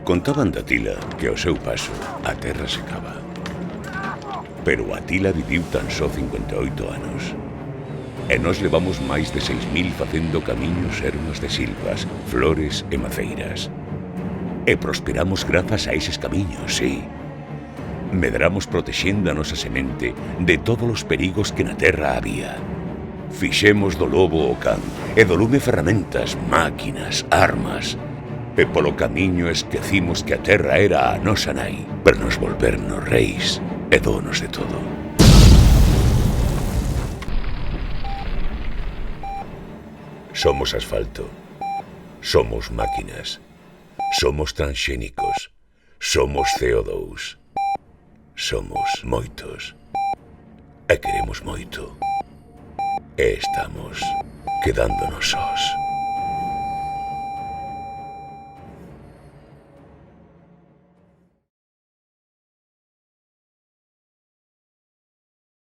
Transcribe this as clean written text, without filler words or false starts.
Contaban de Atila que ao seu paso a terra secaba. Pero Atila viviu tan só 58 anos. E nós levamos máis de 6.000 facendo camiños ermas de silvas, flores e maceiras. E prosperamos grazas a eses camiños, sí. Medramos protexendo a nosa semente de todos os perigos que na terra había. Fixemos do lobo o can, e do lume ferramentas, máquinas, armas. E polo camiño esquecimos que a terra era a nosa nai, per nos volvernos reis e donos de todo. Somos asfalto, somos máquinas, somos transxénicos, somos CO2, somos moitos, e queremos moito, e estamos quedándonos sós.